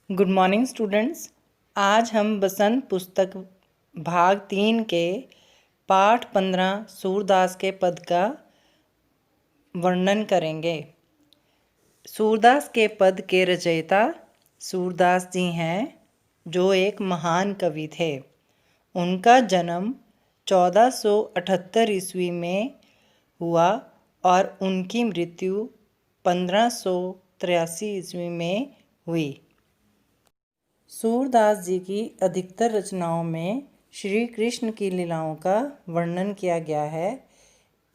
Good morning students. आज हम बसंत पुस्तक भाग 3 के पाठ 15 सूरदास के पद का वर्णन करेंगे। सूरदास के पद के रचयिता सूरदास जी हैं, जो एक महान कवि थे। उनका जन्म 1478 ईस्वी में हुआ और उनकी मृत्यु 1583 ईस्वी में हुई। सूरदास जी की अधिकतर रचनाओं में श्री कृष्ण की लीलाओं का वर्णन किया गया है।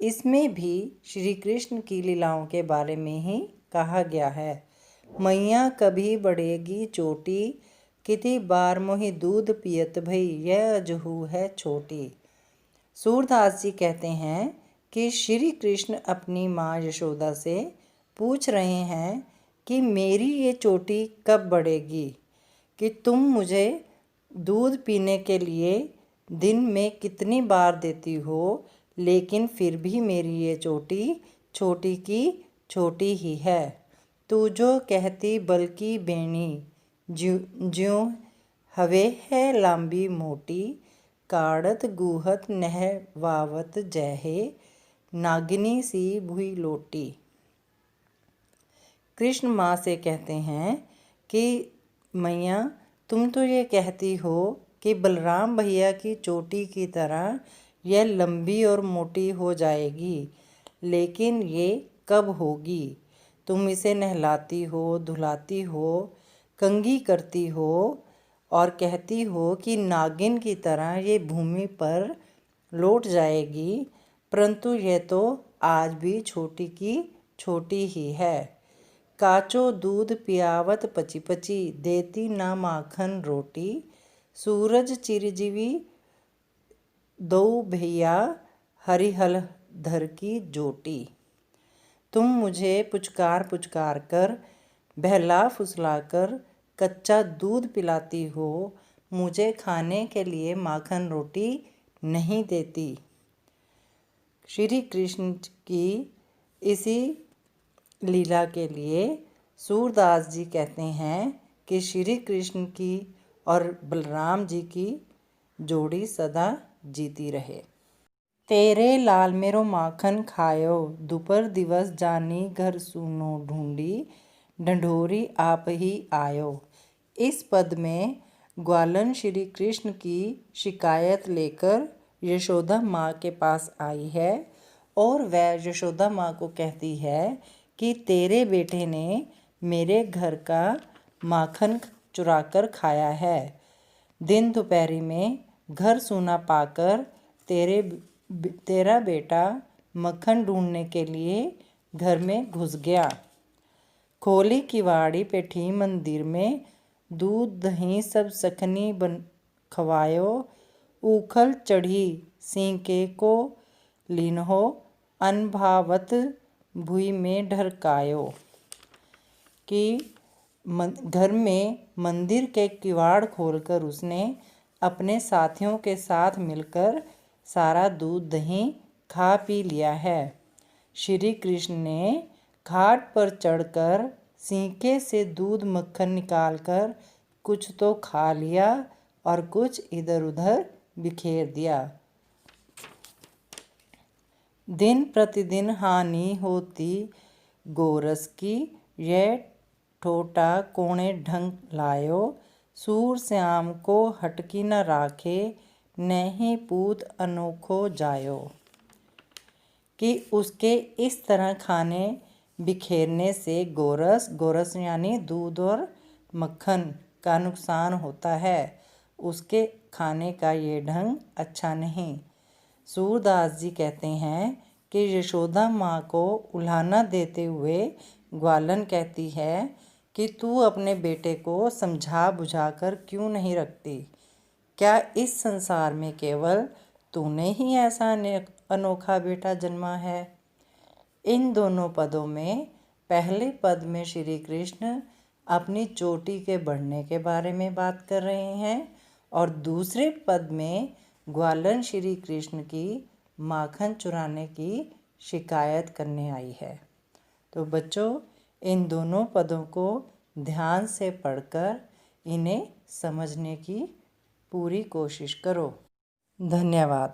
इसमें भी श्री कृष्ण की लीलाओं के बारे में ही कहा गया है। मैया कभी बढ़ेगी चोटी, कितनी बार मोहि दूध पियत भई, यह अजहू है छोटी। सूरदास जी कहते हैं कि श्री कृष्ण अपनी माँ यशोदा से पूछ रहे हैं कि मेरी ये चोटी कब बढ़ेगी, कि तुम मुझे दूध पीने के लिए दिन में कितनी बार देती हो, लेकिन फिर भी मेरी ये चोटी छोटी की छोटी ही है। तू जो कहती बल्कि बेणी, ज्यों हवे है लांबी मोटी, काढ़त गूहत नह वावत जहे, नागिनी सी भुई लोटी। कृष्ण माँ से कहते हैं कि मैया, तुम तो ये कहती हो कि बलराम भैया की चोटी की तरह यह लंबी और मोटी हो जाएगी, लेकिन ये कब होगी? तुम इसे नहलाती हो, धुलाती हो, कंघी करती हो और कहती हो कि नागिन की तरह ये भूमि पर लौट जाएगी, परंतु यह तो आज भी छोटी की छोटी ही है। काचो दूध पियावत पची पची, देती ना माखन रोटी, सूरज चिरजीवी दो भैया, हरिहल धर की जोटी। तुम मुझे पुचकार पुचकार कर, बहला फुसला कर कच्चा दूध पिलाती हो, मुझे खाने के लिए माखन रोटी नहीं देती। श्री कृष्ण की इसी लीला के लिए सूरदास जी कहते हैं कि श्री कृष्ण की और बलराम जी की जोड़ी सदा जीती रहे। तेरे लाल मेरो माखन खायो, दोपहर दिवस जानी घर सुनो ढूंढी, ढंढोरी आप ही आयो। इस पद में ग्वालन श्री कृष्ण की शिकायत लेकर यशोदा माँ के पास आई है और वह यशोदा माँ को कहती है कि तेरे बेटे ने मेरे घर का माखन चुराकर खाया है। दिन दोपहरी में घर सूना पाकर तेरा बेटा मक्खन ढूंढने के लिए घर में घुस गया। खोली किवाड़ी बैठी मंदिर में, दूध दही सब सखनी बन खवायो, उखल चढ़ी सींके को लीन्हो, अनभावत भुई में ढरकायो। कि घर में मंदिर के किवाड़ खोलकर उसने अपने साथियों के साथ मिलकर सारा दूध दही खा पी लिया है। श्री कृष्ण ने घाट पर चढ़कर सींके से दूध मक्खन निकालकर कुछ तो खा लिया और कुछ इधर उधर बिखेर दिया। दिन प्रतिदिन हानि होती गोरस की, यह ठोटा कोणे ढंग लायो, सूर श्याम को हटकी न राखे, नहीं पूत अनोखो जायो। कि उसके इस तरह खाने बिखेरने से गोरस यानी दूध और मक्खन का नुकसान होता है। उसके खाने का ये ढंग अच्छा नहीं। सूरदास जी कहते हैं कि यशोदा माँ को उल्हाना देते हुए ग्वालन कहती है कि तू अपने बेटे को समझा बुझाकर क्यों नहीं रखती? क्या इस संसार में केवल तूने ही ऐसा अनोखा बेटा जन्मा है? इन दोनों पदों में पहले पद में श्री कृष्ण अपनी चोटी के बढ़ने के बारे में बात कर रहे हैं और दूसरे पद में ग्वालन श्री कृष्ण की माखन चुराने की शिकायत करने आई है। तो बच्चों, इन दोनों पदों को ध्यान से पढ़कर इन्हें समझने की पूरी कोशिश करो। धन्यवाद।